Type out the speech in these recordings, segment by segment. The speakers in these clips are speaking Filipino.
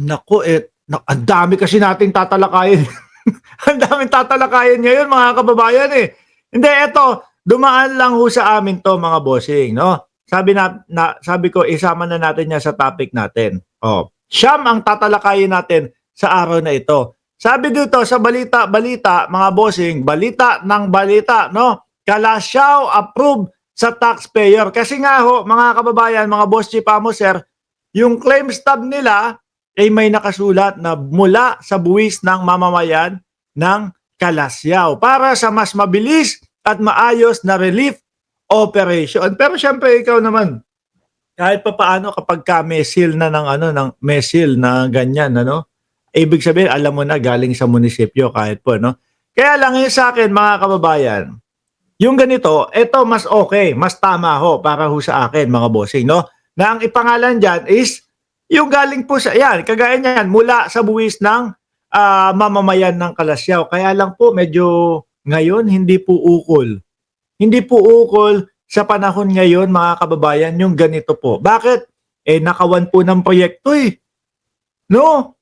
Naku, ang dami kasi nating tatalakayin. Ang daming tatalakayin ngayon mga kababayan, eh. Hindi, eto, dumaan lang ho sa amin 'to mga bossing 'no. Sabi ko isama na natin 'yan sa topic natin. Oh, siyam ang tatalakayin natin sa araw na ito. Sabi dito sa balita-balita mga bossing, balita ng balita 'no, Kalasyaw approve sa taxpayer. Kasi nga ho mga kababayan, mga boss chief amo sir, yung claim stub nila ay may nakasulat na mula sa buwis ng mamamayan ng Kalasyaw para sa mas mabilis at maayos na relief operation. Pero syempre ikaw naman, kahit papaano kapagka may seal na ng ano ng may seal na ganyan ano, ibig sabihin alam mo na galing sa munisipyo kahit po 'no. Kaya lang yung sa akin mga kababayan, yung ganito, eto mas okay, mas tama ho para ho sa akin mga bossing 'no, na ang ipangalan diyan is yung galing po sa 'yan, kagaya niyan mula sa buwis ng, mamamayan ng Kalasyaw. Kaya lang po medyo ngayon hindi po ukol. Hindi po ukol sa panahon ngayon mga kababayan yung ganito po. Bakit? Nakawan po ng proyekto, eh, 'no?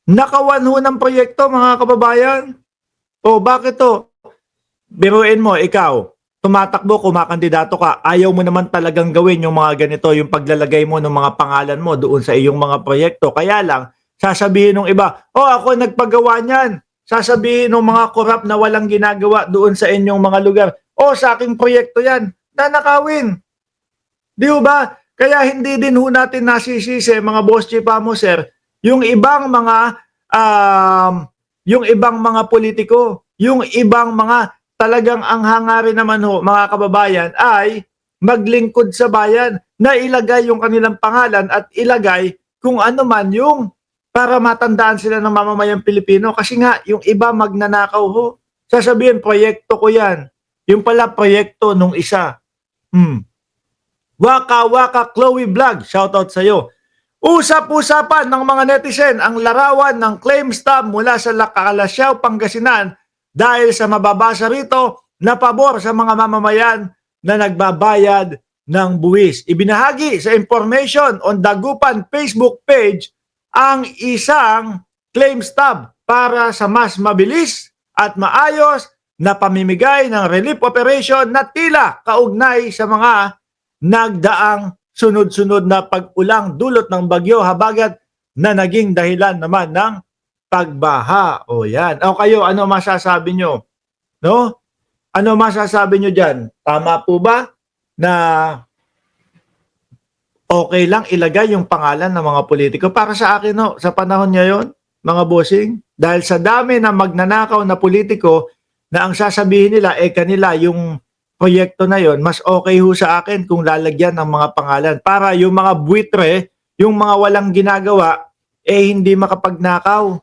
Nakawan ho ng proyekto mga kababayan. Oh, bakit 'to? Biruin mo ikaw, tumatakbo, kumakandidato ka, ayaw mo naman talagang gawin yung mga ganito, yung paglalagay mo ng mga pangalan mo doon sa iyong mga proyekto. Kaya lang, sasabihin ng iba, "Oh, ako nagpagawa niyan." Sasabihin ng mga korap na walang ginagawa doon sa inyong mga lugar, "Oh, sa aking proyekto 'yan." Nanakawin. 'Di ho ba? Kaya hindi din ho natin nasisisi mga boss chief amo sir, yung ibang mga yung ibang mga politiko, yung ibang mga talagang ang hangarin naman ho mga kababayan ay maglingkod sa bayan na ilagay yung kanilang pangalan at ilagay kung ano man yung para matandaan sila ng mamamayang Pilipino. Kasi nga yung iba magnanakaw ho. Sasabihin proyekto ko 'yan. Yung pala proyekto nung isa. Hmm. Waka Waka Chloe Vlog, shoutout sa iyo. Usap-usapan ng mga netizen ang larawan ng claim stub mula sa Kalasyaw, Pangasinan dahil sa mababasa rito na pabor sa mga mamamayan na nagbabayad ng buwis. Ibinahagi sa information on Dagupan Facebook page ang isang claim stub para sa mas mabilis at maayos na pamimigay ng relief operation na tila kaugnay sa mga nagdaang sunod-sunod na pag-ulang dulot ng bagyo habagat na naging dahilan naman ng pagbaha. O yan. O kayo, ano masasabi nyo? No? Ano masasabi nyo dyan? Tama po ba na okay lang ilagay yung pangalan ng mga politiko? Para sa akin, no, sa panahon ngayon, mga bossing, dahil sa dami na magnanakaw na politiko na ang sasabihin nila, kanila yung proyekto na yon, mas okay ho sa akin kung lalagyan ng mga pangalan para yung mga buitre, yung mga walang ginagawa, hindi makapagnakaw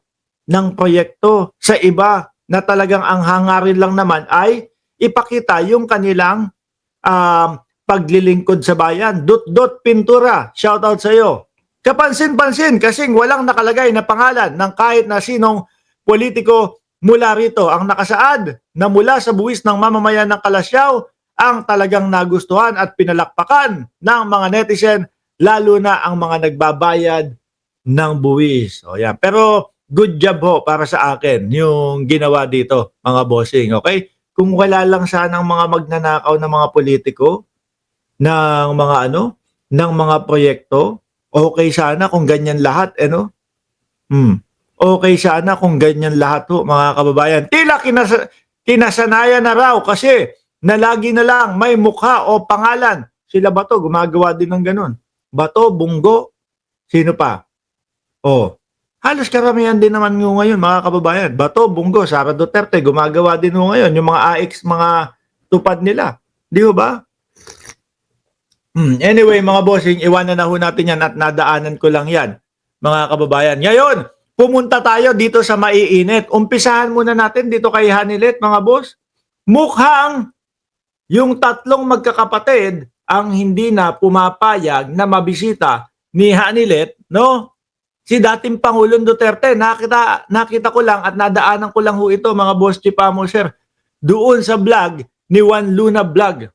ng proyekto sa iba na talagang ang hangarin lang naman ay ipakita yung kanilang paglilingkod sa bayan. Dot Pintura, shoutout sa iyo. Kapansin-pansin kasing walang nakalagay na pangalan ng kahit na sinong politiko mula rito. Ang nakasaad na mula sa buwis ng mamamayan ng Kalasyaw ang talagang nagustuhan at pinalakpakan ng mga netizen, lalo na ang mga nagbabayad ng buwis. O yan. Pero good job ho para sa akin yung ginawa dito mga bossing. Okay? Kung wala lang sanang mga magnanakaw na mga politiko ng mga ng mga proyekto, okay sana kung ganyan lahat, Okay sana kung ganyan lahat ho, mga kababayan. Tila kinasanayan na raw kasi na lagi na lang may mukha o pangalan. Sila Bato, gumagawa din ng ganun. Bato, Bunggo, sino pa? Halos karamihan din naman ngayon, mga kababayan. Bato, Bunggo, Sara Duterte, gumagawa din ngayon. Yung mga AX, mga tupad nila. Di ba? Anyway, mga bossing, iwanan na ho natin yan at nadaanan ko lang yan, mga kababayan. Ngayon, pumunta tayo dito sa maiinit. Umpisahan muna natin dito kay Hanilet, mga boss. Mukhang yung tatlong magkakapatid ang hindi na pumapayag na mabisita ni Hanilet, no? Si dating Pangulong Duterte, nakita ko lang at nadaanan ko lang ho ito, mga boss chief amo sir, doon sa vlog ni Juan Luna Vlog.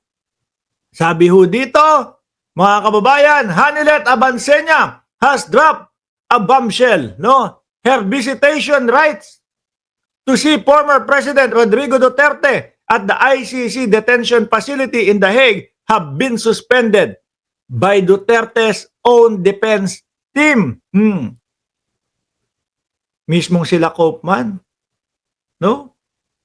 Sabi ho dito, mga kababayan, Hanilet Abansenya has dropped a bombshell, no? Her visitation rights to see former President Rodrigo Duterte at the ICC detention facility in The Hague have been suspended by Duterte's own defense team. Mismong sila Koopman, no?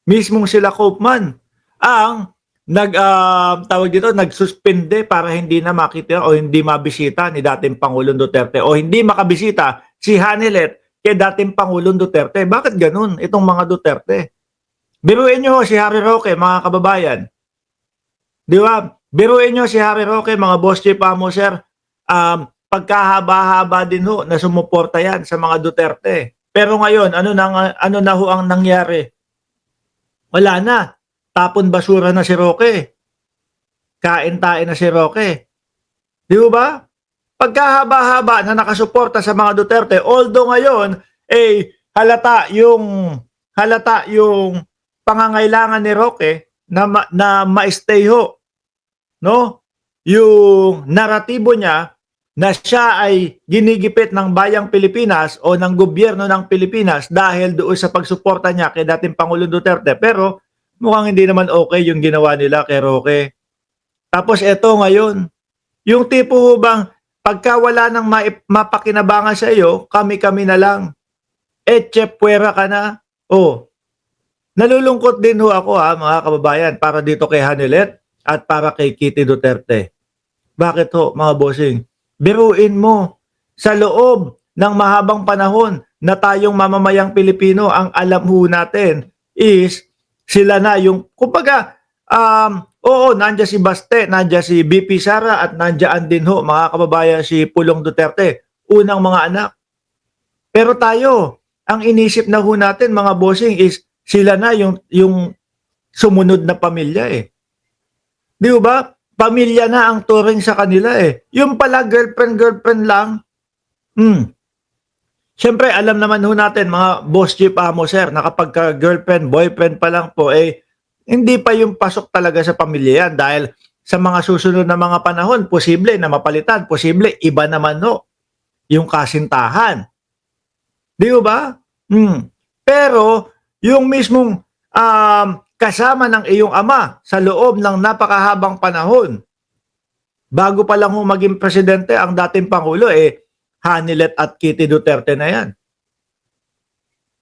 Mismong sila Koopman ang nagsuspende para hindi na makita o hindi mabisita ni dating Pangulong Duterte o hindi makabisita si Hanilet kay dating Pangulong Duterte. Bakit ganun itong mga Duterte? Biruin nyo si Harry Roque, mga kababayan. Di ba? Biruin nyo si Harry Roque, mga boss chief amo, sir. Pagkahaba-haba din ho na sumuporta yan sa mga Duterte. Pero ngayon, ano na ho ang nangyari? Wala na. Tapon basura na si Roque. Kain-tain na si Roque. Di ba? Pagkahaba-haba na nakasuporta sa mga Duterte, although ngayon, halata yung pangangailangan ni Roque na ma-stay ho. No? Yung naratibo niya na siya ay ginigipit ng bayang Pilipinas o ng gobyerno ng Pilipinas dahil doon sa pagsuporta niya kay dating Pangulong Duterte. Pero mukhang hindi naman okay yung ginawa nila kay Roque. Tapos eto ngayon, yung tipo ho bang pagka wala nang mapakinabangan sa iyo, kami-kami na lang. Puwera ka na. Nalulungkot din ho ako mga kababayan para dito kay Hanilet at para kay Kitty Duterte. Bakit ho mga bossing? Biruin mo, sa loob ng mahabang panahon na tayong mamamayang Pilipino, ang alam ho natin is sila na yung, kumbaga, nandiyan si Baste, nandiyan si BP Sara at nandiyan din ho mga kababayan si Pulong Duterte, unang mga anak. Pero tayo, ang inisip na ho natin mga bossing is sila na yung sumunod na pamilya eh. Di ba? Pamilya na ang turing sa kanila eh. Yung pala girlfriend lang. Siyempre, alam naman ho natin mga boss chief amo sir na kapag girlfriend, boyfriend pa lang po hindi pa yung pasok talaga sa pamilya yan dahil sa mga susunod na mga panahon, posible na mapalitan, posible iba naman ho yung kasintahan. Di ba? Pero yung mismong kasama ng iyong ama sa loob ng napakahabang panahon. Bago pa lang maging presidente ang dating Pangulo, Hanilet at Kitty Duterte na yan.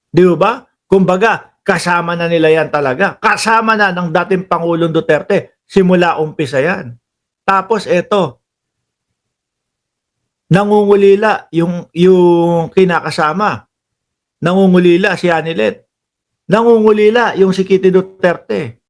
Di ba? Kumbaga, kasama na nila yan talaga. Kasama na ng dating Pangulong Duterte. Simula umpisa yan. Tapos eto, nangungulila yung kinakasama. Nangungulila si Hanilet. Nangungulila yung si Kitty Duterte.